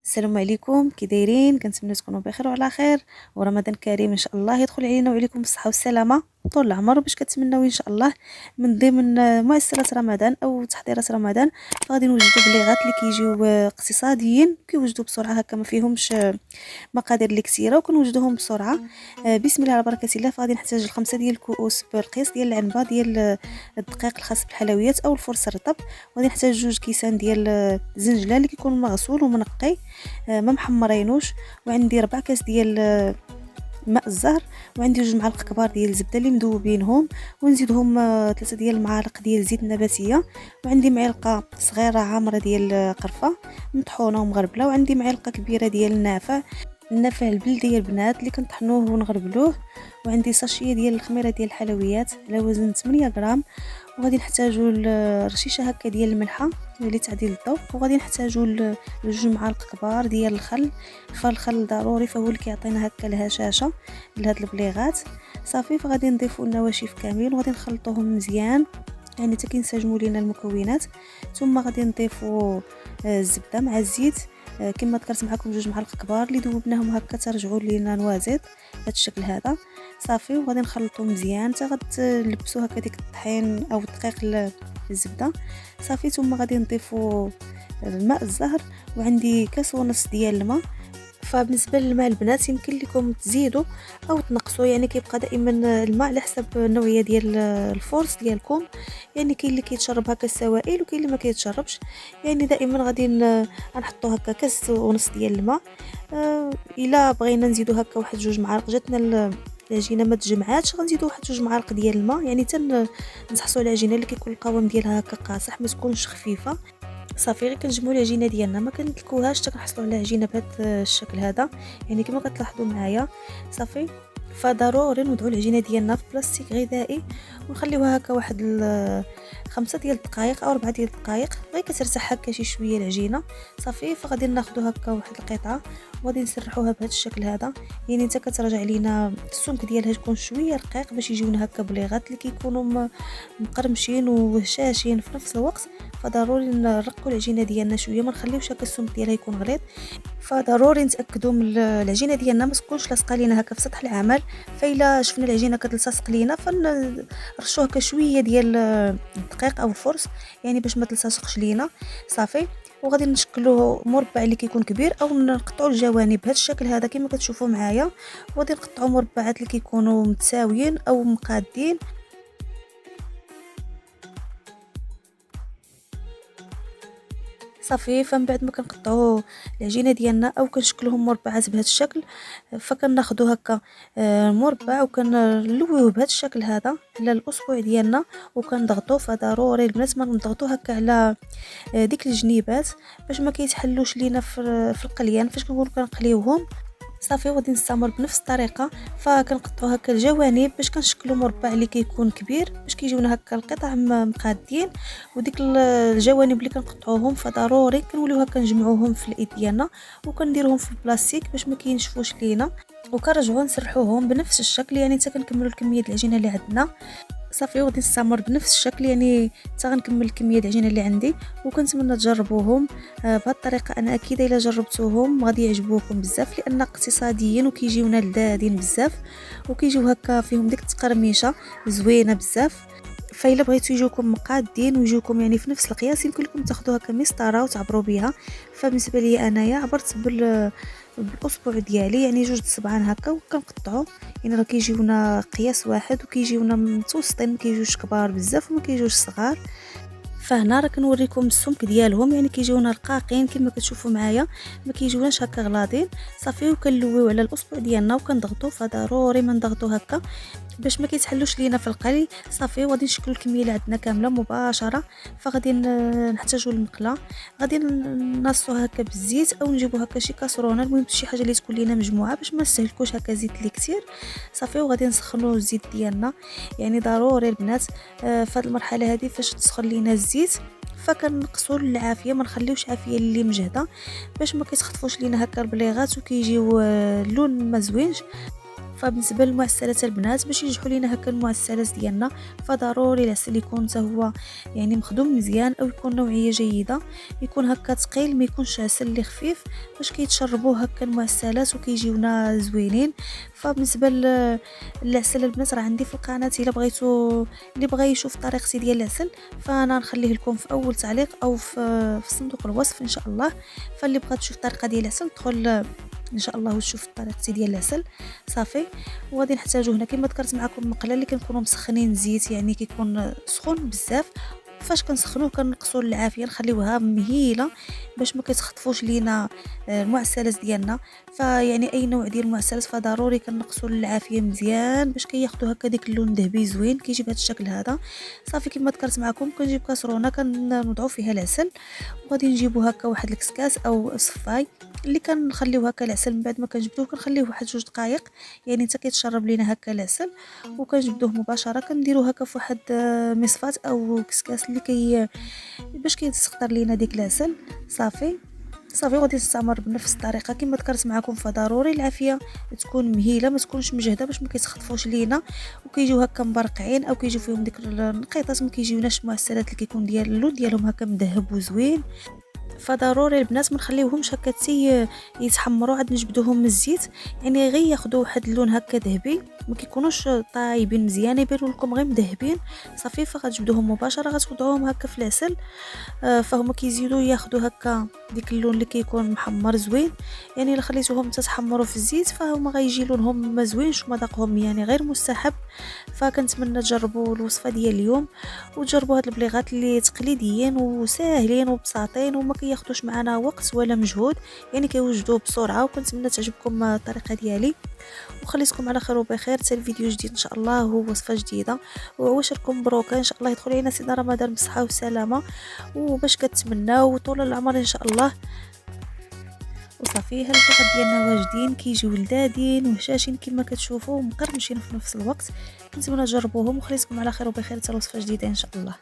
السلام عليكم، كي دايرين؟ كنتمنى تكونوا بخير وعلى خير، ورمضان كريم ان شاء الله يدخل علينا وعليكم بالصحه والسلامه طول العمر. باش كتمناو ان شاء الله من ضمن مؤثرات رمضان او تحضيرات رمضان، فغادي نوجدوا بليغات اللي كيجيو اقتصاديين، كيوجدوا بسرعه هكا، ما فيهمش مقادير اللي كثيره، وكنوجدوهم بسرعه. بسم الله على بركه الله. فغادي نحتاج ل5 ديال الكؤوس بالقياس ديال العنبه ديال الدقيق الخاص بالحلويات او الفرص الرطب. وغادي نحتاج 2 كيسان ديال الزنجله اللي كيكون مغسول ومنقي، ما محمرينوش. وعندي 4 كاس ديال ماء الزهر، وعندي 2 معالق كبار ديال الزبده اللي مذوبينهم، ونزيدهم 3 ديال المعالق ديال زيت النباتيه، وعندي معلقه صغيره عامره ديال قرفه مطحونه ومغربله، وعندي معلقه كبيره ديال النافع البلدي البنات اللي كنطحنوه ونغربلوه، وعندي ساشيه ديال الخميره ديال الحلويات على وزن 8 غرام. وغادي نحتاجوا رشيشه هكا ديال الملحه لتعديل الذوق، وغادي نحتاجوا 2 معالق كبار ديال الخل. فالخل ضروري، فهو اللي كيعطينا هكا الهشاشه لهاد البليغات. صافي، فغادي نضيفوا النواشف كاملين وغادي نخلطوهم مزيان، يعني حتى كينسجموا لينا المكونات. ثم غادي نضيفوا الزبده مع الزيت، كما ذكرت معكم 2 معالق كبار اللي ذوبناهم هكا ترجعوا لينا نوازيط بهذا الشكل هذا. صافي، وغادي نخلطوا مزيان حتى غتلبسوا هكا ديك الطحين او الدقيق الزبده. صافي، ثم غادي نضيفوا الماء الزهر، وعندي كاس ونص ديال الماء. فبالنسبه للماء البنات يمكن لكم تزيدوا او تنقصوا، يعني كيبقى دائما الماء على حسب النوعيه ديال الفرص ديالكم. يعني كاين اللي كيتشرب هكا السوائل وكاين اللي ما كيتشربش، يعني دائما غادي نحطوا هكا كاس ونص ديال الماء. الا بغينا نزيدوا هكا واحد 2 معالق، جاتنا العجينه ما تجمعاتش، غنزيدوا واحد 2 معالق ديال الماء، يعني نحصلوا على العجينه اللي كيكون القوام ديالها هكا قاصح، ما تكونش خفيفه. صافي، غير كنجمعوا العجينه ديالنا، ما كنتلكوهاش حتى كنحصلوا على عجينه بهذا الشكل هذا، يعني كما كتلاحظوا معايا. صافي، فضروري نوضعوا العجينه ديالنا في بلاستيك غذائي ونخليوها هكا واحد 5 ديال الدقائق او 4 ديال الدقائق، غير كترتاح هكا شي شويه العجينه. صافي، فغادي ناخذوا هكا واحد القطعه وغادي نسرحوها بهذا الشكل هذا، يعني انت كتراجع لينا السمك ديالها تكون شويه رقيق باش يجيونا هكا بليغات اللي كيكونوا مقرمشين وهشاشين في نفس الوقت. فضروري نرقوا العجينه ديالنا شويه، ما نخليوش هكا السمك ديالها يكون غليظ. فضروري نتاكدوا من العجينه ديالنا ما تكونش لاصقه لينا هكا في سطح العمل. فإلا شفنا العجينه كتلصق لينا فنرشوا هكا شويه ديال الدقيق او الفرص، يعني باش ما تلصقش لينا. صافي، وغادي نشكلوه مربع اللي كيكون كبير، او نقطعوا الجوانب بهذا الشكل هذا كما كتشوفوا معايا، وغادي نقطعوا مربعات اللي كيكونوا متساويين او مقادين. صافي، فمن بعد ما كنقطعوا العجينه ديالنا او كنشكلوهم مربعات بهذا الشكل، فكناخذوا هكا مربع وكنلويوه بهذا الشكل هذا على الاصبع ديالنا وكنضغطوا. فضروري البنات ما نضغطوا هكا على ديك الجنيبات باش ما كيتحلوش لينا في القليان فاش كنكونوا كنقليوهم. صافي، وغادي نستمر بنفس الطريقه، فكنقطعوا هكا الجوانب باش كنشكلوا مربع اللي كيكون كبير باش كيجيونا هكا القطع مقادين. وديك الجوانب اللي كنقطعوهم فضروري كنوليو هكا نجمعوهم في الايد ديالنا وكنديروهم في البلاستيك باش ما كينشفوش لينا، وكنرجعوا نسرحوهم بنفس الشكل، يعني حتى كنكملوا الكميه ديال العجينه اللي عندنا. صافي، وغادي نستمر بنفس الشكل، يعني حتى غنكمل الكميه ديال العجينه اللي عندي. وكنتمنى تجربوهم بهذه الطريقه، انا اكيده الا جربتوهم غادي يعجبوكم بزاف، لان اقتصاديين وكيجيونا لذاذين بزاف، وكيجيو هكا فيهم ديك التقرميشه زوينه بزاف. فإلا بغيتو يجوكم مقادين ويجوكم يعني في نفس القياس، يمكن لكم تاخذوا هكا مسطره وتعبروا بها. فبالنسبه لي انايا عبرت بالاصبع ديالي، يعني 2 صبعان هكا، وكنقطعوا. يعني راه كيجيونا قياس واحد وكيجيونا متوسطين، ما كيجيوش كبار بزاف وما كيجيوش صغار. فهنا راه كنوريكم السمك ديالهم، يعني كيجيونا رقاقين كما كتشوفوا معايا، ما كيجيوناش هكا غلاظين. صافي، وكنلويو على الاصبع ديالنا وكنضغطوا. فضروري ما نضغطوا هكا باش ما كيتحلوش لينا في القلي. صافي، وغادي نشكلوا الكميه اللي عندنا كامله مباشره. فغادي نحتاجوا المقله، غادي نصوها هكا بالزيت او نجيبوا هكا شي كاسرونه، المهم شي حاجه اللي تكون لينا مجموعه باش ما نستهلكوش هكا زيت اللي كثير. صافي، وغادي نسخنوا الزيت ديالنا، يعني ضروري البنات في هذه المرحله هذه فاش تسخن لينا الزيت فكنقصوا العافيه، ما نخليوش عافيه اللي مجهده باش ما كيتخطفوش لينا هكا البليغات وكيجيو اللون ما زوينش. فبالنسبه للمعسلات البنات باش ينجحوا لينا هكا المعسلات ديالنا فضروري العسل يكون حتى هو يعني مخدوم مزيان او يكون نوعيه جيده، يكون هكا ثقيل ما يكونش عسل اللي خفيف باش كيتشربوه هكا المعسلات وكيجيونا زوينين. فبالنسبه للعسل البنات راه عندي في القناه الا بغيتو اللي بغى يشوف طريقتي ديال العسل فانا نخليه لكم في اول تعليق او في صندوق الوصف ان شاء الله. فاللي بغى تشوف الطريقه ديال العسل تدخل ان شاء الله وتشوف طريقتي ديال العسل صافي. وغادي نحتاجو هنا كما ذكرت معكم المقله اللي كنكونوا مسخنين الزيت يعني كيكون سخون بزاف. فاش كنسخنوه كنقصوا العافيه نخليوها مهيله باش ما كتخطفوش لينا المعسلات ديالنا. فيعني اي نوع ديال المعسلات فضروري كنقصوا العافيه مزيان باش كياخذوا هكا ديك اللون الذهبي زوين كيجي بهذا الشكل هذا صافي. كما ذكرت معكم كنجيب كاسرونه كنوضعوا فيها العسل وغادي نجيبو هكا واحد الكسكاس او صفاي اللي كنخليو هكا العسل من بعد ما كنجبدوه كنخليه واحد 2 دقائق يعني حتى كيتشرب لينا هكا العسل وكنجبدوه مباشره كنديروه هكا في واحد مصفات او كسكاس اللي باش كيتسخطر لينا ديك العسل صافي. وغادي نستمر بنفس الطريقه كما ذكرت معكم فضروري العافيه تكون مهيله ما تكونش مجهده باش ما كيتخطفوش لينا وكيجيو هكا مبرقعين او كيجيو فيهم ديك النقيطات ما كيجيوناش معسلات اللي كيكون ديال اللون ديالهم هكا مذهب وزوين. فضروري البنات ما نخليوهمش هكا يتحمروا عاد نجبدوهم من الزيت يعني غير ياخذوا واحد اللون هكا ذهبي ما كيكونوش طايبين مزيان يبانوا لكم غير مذهبين صافي. فغتجبدوهم مباشره غتوضعوهم هكا في العسل فهما كيزيدوا ياخذوا هكا ديك اللون اللي كيكون محمر زوين يعني الا خليتوهم تتحمروا في الزيت فهما غيجي لونهم ما زوينش ومذاقهم يعني غير مستحب. فكنتمنى تجربوا الوصفه ديال اليوم وتجربوا هاد البليغات اللي تقليديين وساهلين وبساطين وما كياخذوش معنا وقت ولا مجهود يعني كيوجدوه بسرعه. وكنتمنى تعجبكم الطريقه ديالي وخليتكم على خير وبخير حتى الفيديو جديد ان شاء الله هو وصفه جديده وعواشركم مبروكه ان شاء الله يدخل علينا سيدنا رمضان بالصحه والسلامه وباش كتمناو طول العمر ان شاء الله. وصافي هاد البليغات ديالنا واجدين كيجيو لذاذين وهشاشين كما كتشوفوا ومقرمشين في نفس الوقت. كنتمنى تجربوهم وخليتكم على خير وبخير حتى وصفه جديده ان شاء الله.